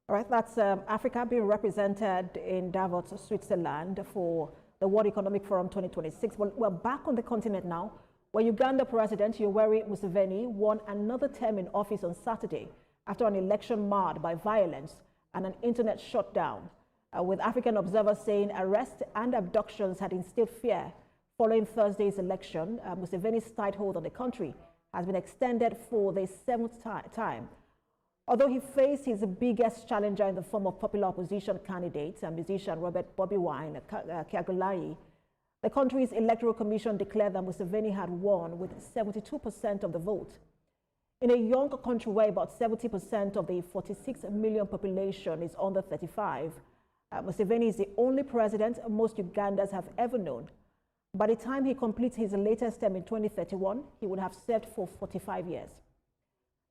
All right, that's Africa being represented in Davos, Switzerland for the World Economic Forum 2026. Well, we're back on the continent now, where Uganda President Yoweri Museveni won another term in office on Saturday after an election marred by violence and an internet shutdown, with African observers saying arrests and abductions had instilled fear following Thursday's election. Museveni's tight hold on the country has been extended for the seventh time. Although he faced his biggest challenger in the form of popular opposition candidate and musician Robert Bobby Wine Kyagulanyi, the country's electoral commission declared that Museveni had won with 72% of the vote. In a young country where about 70% of the 46 million population is under 35, Museveni is the only president most Ugandans have ever known. By the time he completes his latest term in 2031, he would have served for 45 years.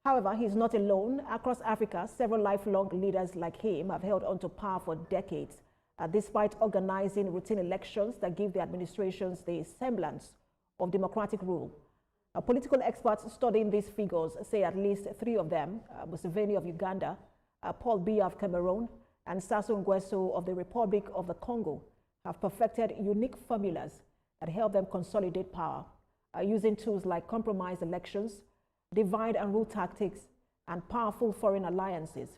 However, he's not alone. Across Africa, several lifelong leaders like him have held on to power for decades, despite organizing routine elections that give the administrations the semblance of democratic rule. Political experts studying these figures say at least three of them, Museveni of Uganda, Paul Biya of Cameroon, and Sassou Nguesso of the Republic of the Congo, have perfected unique formulas that help them consolidate power, using tools like compromise elections, divide and rule tactics, and powerful foreign alliances.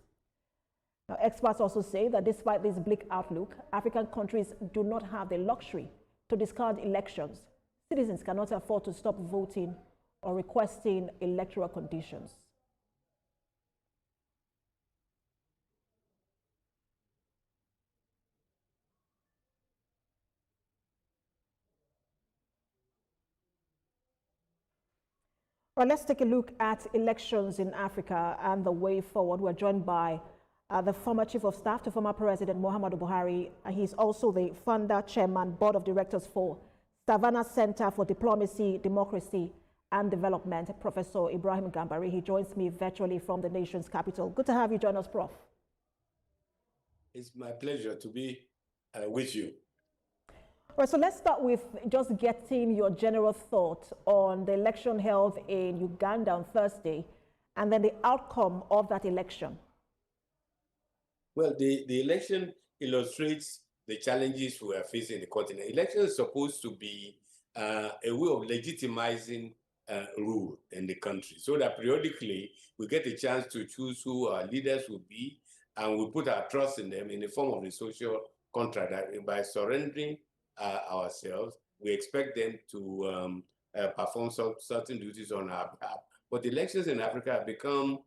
Now, experts also say that despite this bleak outlook, African countries do not have the luxury to discard elections. Citizens cannot afford to stop voting or requesting electoral conditions. Well, let's take a look at elections in Africa and the way forward. We're joined by the former Chief of Staff to former President Muhammadu Buhari. He's also the founder, chairman, board of directors for Savannah Center for Diplomacy, Democracy and Development, Professor Ibrahim Gambari. He joins me virtually from the nation's capital. Good to have you join us, Prof. It's my pleasure to be with you. All right, so let's start with just getting your general thought on the election held in Uganda on Thursday and then the outcome of that election. Well, the election illustrates the challenges we are facing in the continent. Election is supposed to be a way of legitimizing rule in the country so that periodically we get a chance to choose who our leaders will be, and we put our trust in them in the form of the social contract that by surrendering ourselves, we expect them to perform certain duties on our behalf. But elections in Africa have become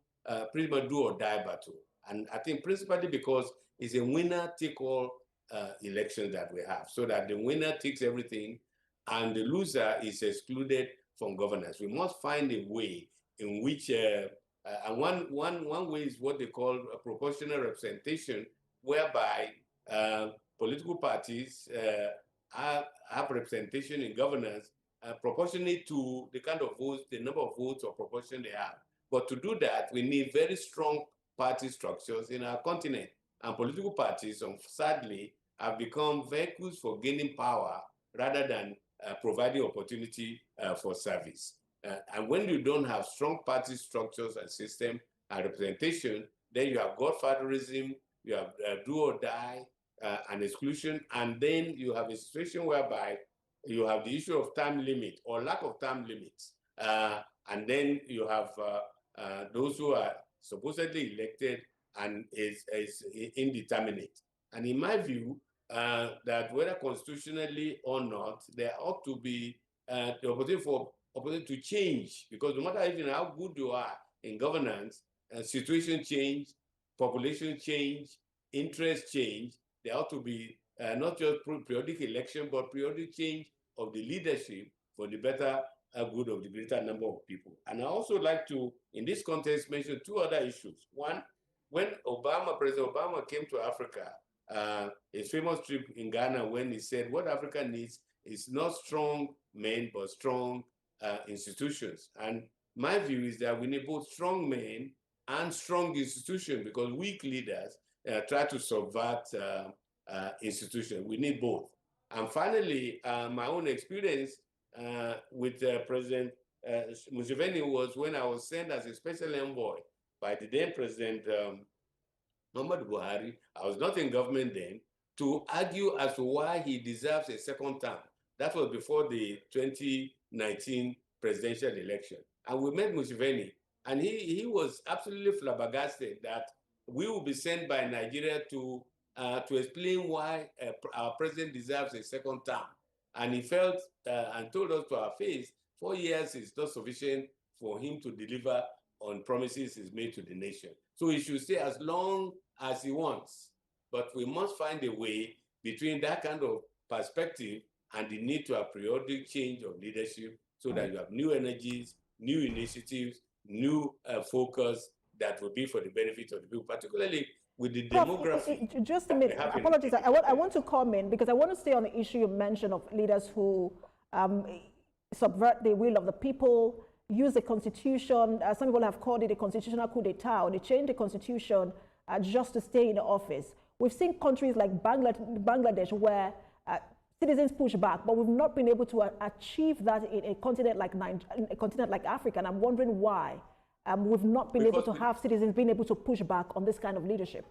pretty much do or die battle. And I think principally because it's a winner-take-all election that we have, so that the winner takes everything and the loser is excluded from governance. We must find a way in which, and one way is what they call a proportional representation, whereby political parties have representation in governance proportionate to the kind of votes, the number of votes or proportion they have. But to do that, we need very strong party structures in our continent. And political parties, sadly, have become vehicles for gaining power rather than providing opportunity for service. And when you don't have strong party structures and system and representation, then you have godfatherism, you have do or die, and exclusion, and then you have a situation whereby you have the issue of time limit or lack of time limits, and then you have those who are supposedly elected and is indeterminate. And in my view, that whether constitutionally or not, there ought to be the opportunity to change, because no matter even how good you are in governance, situation change, population change, interest change. There ought to be not just periodic election, but periodic change of the leadership for the better good of the greater number of people. And I also like to, in this context, mention two other issues. One, when President Obama came to Africa, his famous trip in Ghana, when he said what Africa needs is not strong men, but strong institutions. And my view is that we need both strong men and strong institutions, because weak leaders try to subvert institutions. We need both. And finally, my own experience with President Museveni was when I was sent as a special envoy by the then President Muhammad Buhari, I was not in government then, to argue as to why he deserves a second term. That was before the 2019 presidential election. And we met Museveni, and he was absolutely flabbergasted that we will be sent by Nigeria to explain why our president deserves a second term. And he felt and told us to our face, 4 years is not sufficient for him to deliver on promises he's made to the nation. So he should stay as long as he wants. But we must find a way between that kind of perspective and the need to have periodic change of leadership so that you have new energies, new initiatives, new focus that will be for the benefit of the people, particularly with the Prof, demography. just a minute, apologies. I want to comment because I want to stay on the issue you mentioned of leaders who subvert the will of the people, use the constitution. Some people have called it a constitutional coup d'etat, or they change the constitution just to stay in office. We've seen countries like Bangladesh where citizens push back, but we've not been able to achieve that in a continent like Africa. And I'm wondering why we've not been able to have citizens being able to push back on this kind of leadership.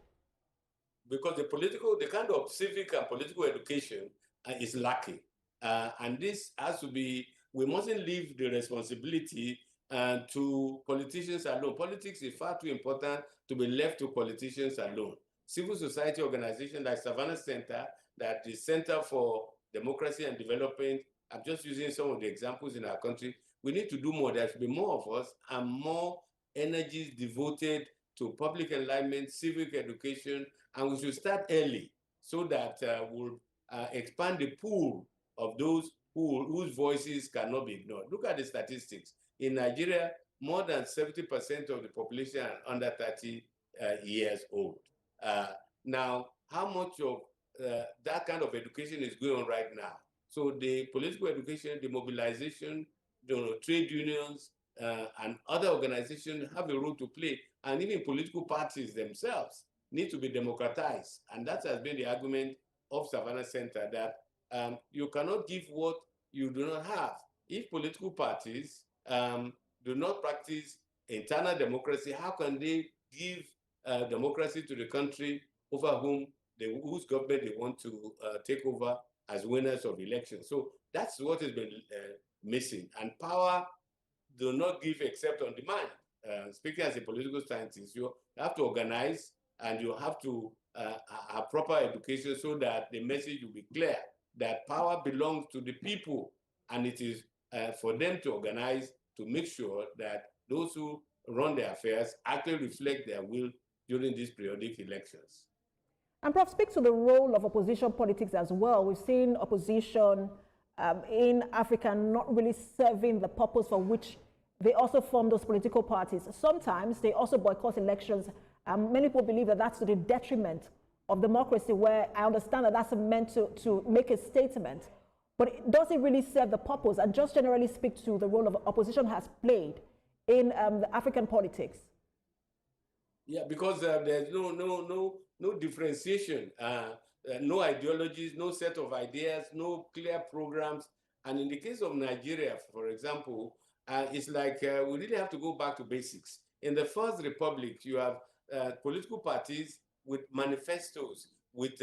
Because the kind of civic and political education is lacking. And this has to be, we mustn't leave the responsibility to politicians alone. Politics is far too important to be left to politicians alone. Civil society organizations like Savannah Center, that the Center for Democracy and Development, I'm just using some of the examples in our country. We need to do more. There should be more of us and more energies devoted to public enlightenment, civic education, and we should start early so that we'll expand the pool of those whose voices cannot be ignored. Look at the statistics. In Nigeria, more than 70% of the population are under 30 years old. Now, how much of that kind of education is going on right now? So the political education, the mobilization, trade unions, and other organizations have a role to play. And even political parties themselves need to be democratized. And that has been the argument of Savannah Center, that you cannot give what you do not have. If political parties do not practice internal democracy, how can they give democracy to the country over whose government they want to take over as winners of elections? So that's what has been missing. And power do not give except on demand. Speaking as a political scientist, you have to organize and you have to have proper education so that the message will be clear that power belongs to the people, and it is for them to organize to make sure that those who run their affairs actually reflect their will during these periodic elections. And Prof, speak to the role of opposition politics as well. We've seen opposition in Africa not really serving the purpose for which they also form those political parties. Sometimes they also boycott elections. Many people believe that that's to the detriment of democracy, where I understand that that's meant to make a statement. But does it really serve the purpose? And just generally speak to the role of opposition has played in the African politics. Yeah, because there's no differentiation, no ideologies, no set of ideas, no clear programs. And in the case of Nigeria, for example, it's like we really have to go back to basics. In the First Republic, you have political parties with manifestos, with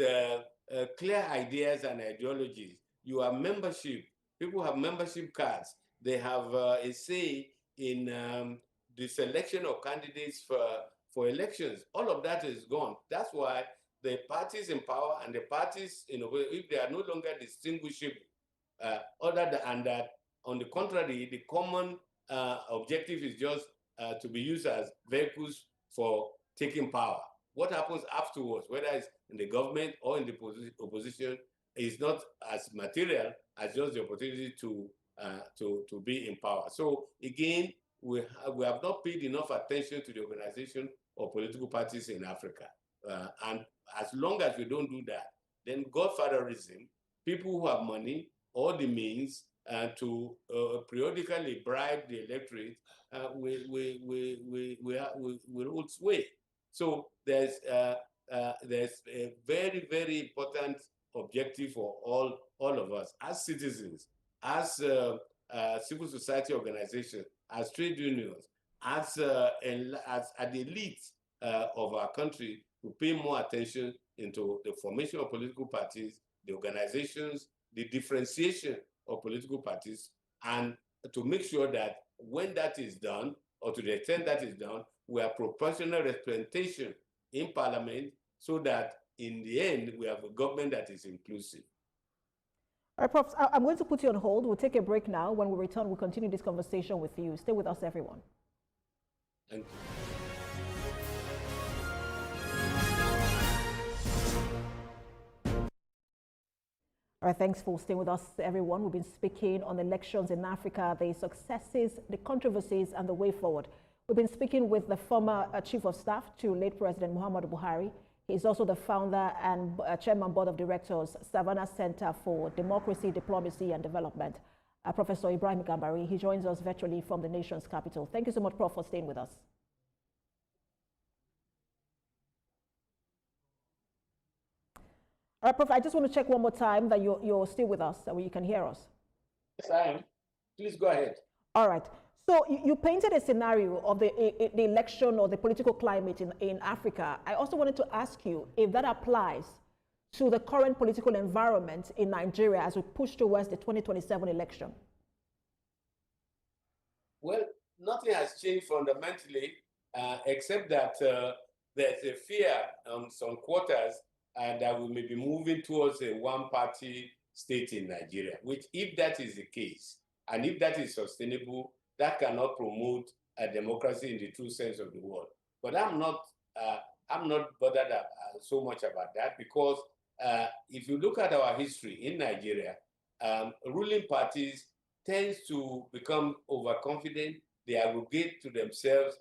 clear ideas and ideologies. You have membership. People have membership cards. They have a say in the selection of candidates for elections. All of that is gone. That's why the parties in power and the parties, if they are no longer distinguishable, and that, on the contrary, the common objective is just to be used as vehicles for taking power. What happens afterwards, whether it's in the government or in the opposition, is not as material as just the opportunity to be in power. So again, we have not paid enough attention to the organization of political parties in Africa. And as long as we don't do that, then godfatherism, people who have money or the means to periodically bribe the electorate, will hold sway. So there's a very, very important objective for all of us as citizens, as civil society organizations, as trade unions, as the elite of our country, to pay more attention into the formation of political parties, the organizations, the differentiation of political parties, and to make sure that when that is done, or to the extent that is done, we have proportional representation in parliament so that in the end, we have a government that is inclusive. All right, Prof, I'm going to put you on hold. We'll take a break now. When we return, we'll continue this conversation with you. Stay with us, everyone. Thank you. All right, thanks for staying with us, everyone. We've been speaking on elections in Africa, the successes, the controversies, and the way forward. We've been speaking with the former Chief of Staff to late President Muhammadu Buhari. He's also the founder and chairman board of directors, Savannah Center for Democracy, Diplomacy, and Development, Professor Ibrahim Gambari. He joins us virtually from the nation's capital. Thank you so much, Prof, for staying with us. All right, Prof, I just want to check one more time that you're still with us, so you can hear us. Yes, I am. Please go ahead. All right. So you painted a scenario of the election or the political climate in Africa. I also wanted to ask you if that applies to the current political environment in Nigeria as we push towards the 2027 election. Well, nothing has changed fundamentally, except that there's a fear on some quarters that we may be moving towards a one-party state in Nigeria, which, if that is the case, and if that is sustainable, that cannot promote a democracy in the true sense of the word. But I'm not bothered so much about that, because if you look at our history in Nigeria, ruling parties tend to become overconfident. They aggregate to themselves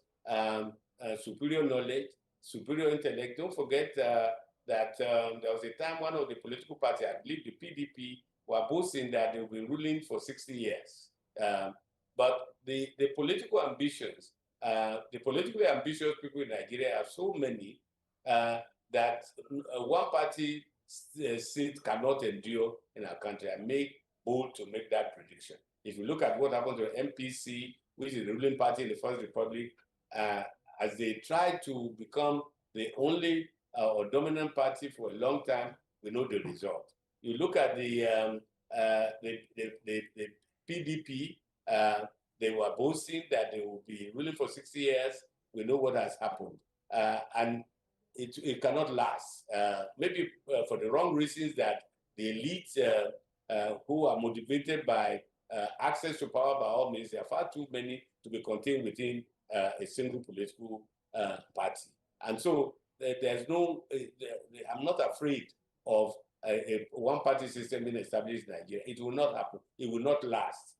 superior knowledge, superior intellect. Don't forget that there was a time one of the political parties, I believe the PDP, were boasting that they will be ruling for 60 years. But the political ambitions, the politically ambitious people in Nigeria are so many that one party seat cannot endure in our country. I make bold to make that prediction. If you look at what happened to MPC, which is the ruling party in the First Republic, as they tried to become the only or dominant party for a long time, we know the result. You look at the PDP, they were boasting that they will be ruling for 60 years. We know what has happened. And it cannot last. Maybe for the wrong reasons, that the elite who are motivated by access to power by all means, there are far too many to be contained within a single political party. And so there's no, I'm not afraid of a one-party system being established in Nigeria. It will not happen. It will not last.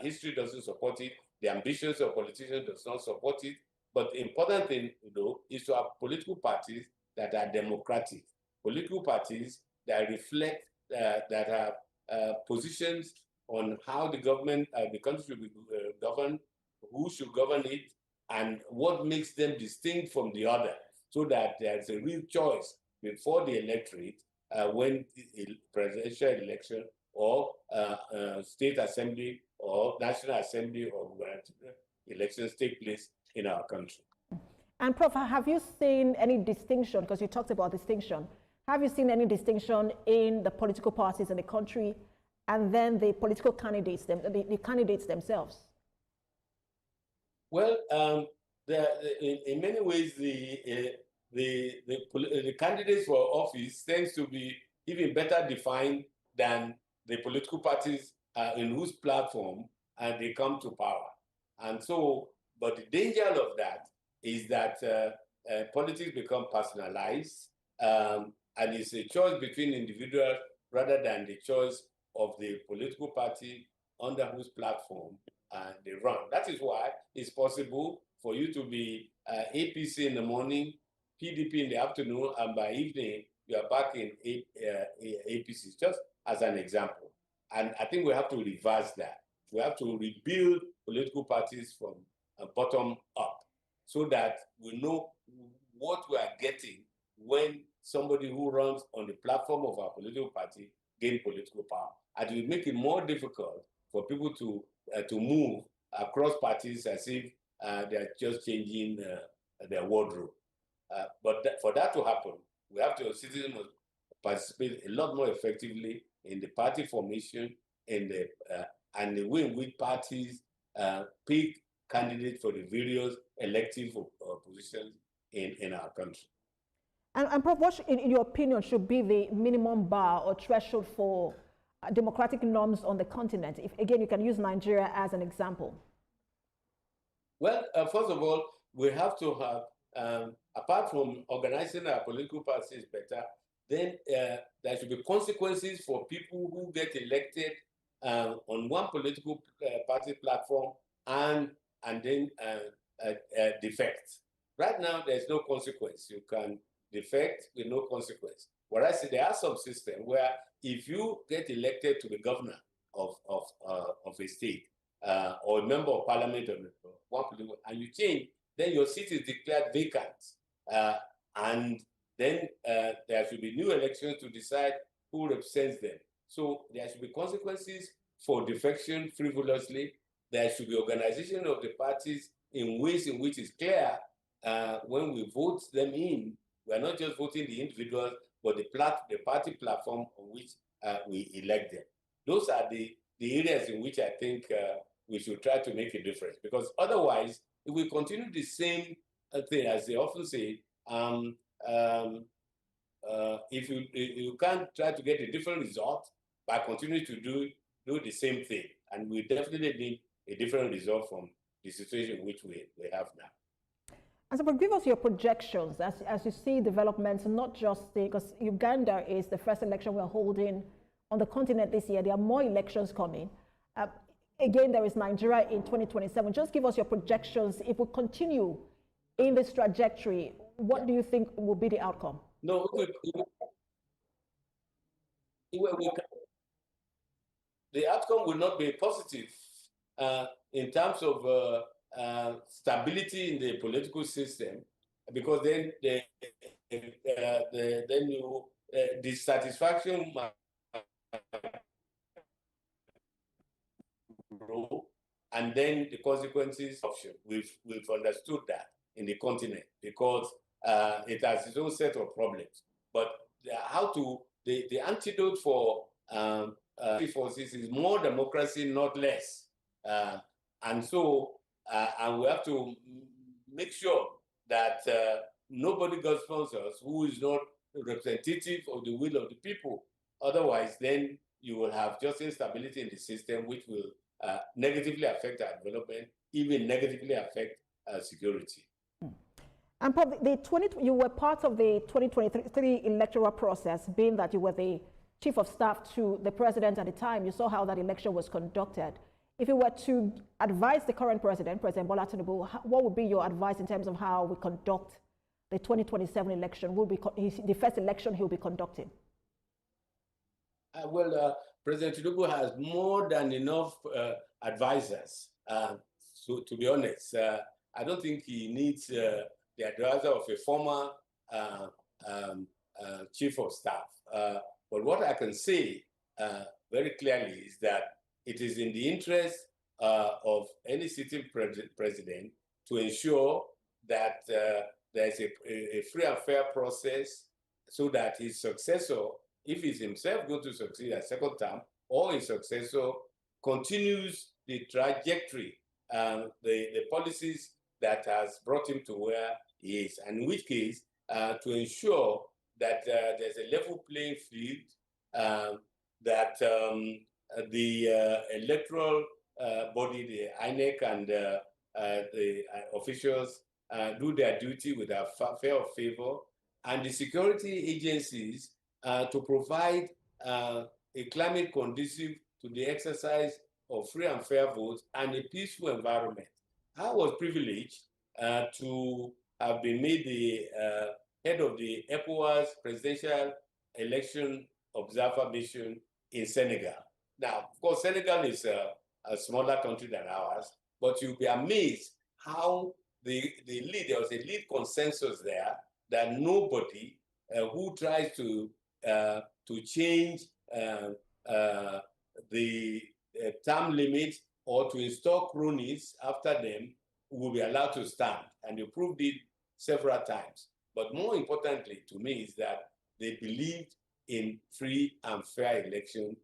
History doesn't support it. The ambitions of politicians does not support it. But the important thing, though, is to have political parties that are democratic, political parties that reflect, that have positions on how the government, the country should be governed, who should govern it, and what makes them distinct from the other, so that there's a real choice before the electorate when the presidential election or state assembly or national assembly or elections take place in our country. And Prof, have you seen any distinction, because you talked about distinction, have you seen any distinction in the political parties in the country and then the political candidates, the candidates themselves? Well, in many ways, the candidates for office tends to be even better defined than the political parties in whose platform they come to power. And so, but the danger of that is that politics become personalized, and it's a choice between individuals rather than the choice of the political party under whose platform they run. That is why it's possible for you to be APC in the morning, PDP in the afternoon, and by evening, you are back in APC, just as an example. And I think we have to reverse that. We have to rebuild political parties from bottom up, so that we know what we are getting when somebody who runs on the platform of our political party gains political power. And it will make it more difficult for people to move across parties as if they're just changing their wardrobe. But for that to happen, we have to citizens must participate a lot more effectively in the party formation and the way in which parties pick candidates for the various elective positions in our country. And Prof, what, in your opinion, should be the minimum bar or threshold for democratic norms on the continent? If, again, you can use Nigeria as an example. Well, first of all, we have to have, apart from organizing our political parties better, then there should be consequences for people who get elected on one political party platform and then defect. Right now, there's no consequence. You can defect with no consequence. Whereas there are some systems where if you get elected to the governor of a state or a member of parliament of one political, and you change, then your seat is declared vacant. And then there should be new elections to decide who represents them. So there should be consequences for defection frivolously. There should be organization of the parties in ways in which it's clear when we vote them in, we're not just voting the individuals, but the party platform on which we elect them. Those are the areas in which I think we should try to make a difference. Because otherwise, if we continue the same thing, as they often say, if you can't try to get a different result by continuing to do the same thing, and we definitely need a different result from the situation which we have now. And so, give us your projections as you see developments, not just because Uganda is the first election we're holding on the continent this year. There are more elections coming. Again, there is Nigeria in 2027. Just give us your projections. If we continue in this trajectory, what do you think will be the outcome? No, the outcome will not be positive in terms of stability in the political system, because then the dissatisfaction might grow, and then the consequences option. We've understood that in the continent because it has its own set of problems. But the antidote for forces is more democracy, not less. And so, and we have to make sure that nobody got sponsors who is not representative of the will of the people. Otherwise, then you will have just instability in the system, which will negatively affect our development, even negatively affect security. And probably you were part of the 2023 electoral process, being that you were the chief of staff to the president at the time. You saw how that election was conducted. If you were to advise the current president, President Bola Tinubu, what would be your advice in terms of how we conduct the 2027 election? Will be the first election he will be conducting? President Tinubu has more than enough advisors. So, to be honest, I don't think he needs the advisor of a former chief of staff. But what I can say very clearly is that it is in the interest of any sitting president to ensure that there's a free and fair process so that his successor, if he's himself going to succeed a second term, or his successor continues the trajectory, the policies that has brought him to where he is, and in which case, to ensure that there's a level playing field, that the electoral body, the INEC, and the officials do their duty with a fair favor, and the security agencies to provide a climate conducive to the exercise of free and fair votes and a peaceful environment. I was privileged to have been made the head of the ECOWAS Presidential Election Observer Mission in Senegal. Now, of course, Senegal is a smaller country than ours, but you'll be amazed how there was a lead consensus there that nobody who tries to change the term limit or to install cronies after them will be allowed to stand. And you proved it several times. But more importantly to me is that they believed in free and fair election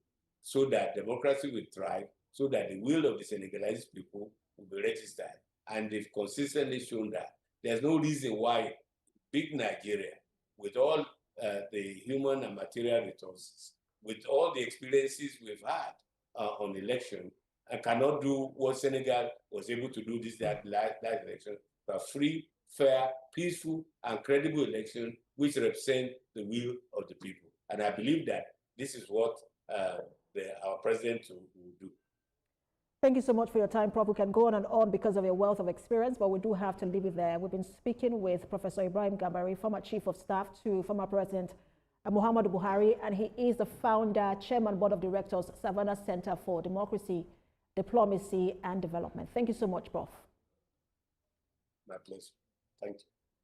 so that democracy will thrive, so that the will of the Senegalese people will be registered. And they've consistently shown that. There's no reason why big Nigeria, with all the human and material resources, with all the experiences we've had on election, cannot do what Senegal was able to do this last election, a free, fair, peaceful, and credible election which represent the will of the people. And I believe that this is what our president will do. Thank you so much for your time, Prof. We can go on and on because of your wealth of experience, but we do have to leave it there. We've been speaking with Professor Ibrahim Gambari, former Chief of Staff to former President Muhammadu Buhari, and he is the founder, Chairman, Board of Directors, Savannah Center for Democracy, Diplomacy, and Development. Thank you so much, Prof. My pleasure. Thank you.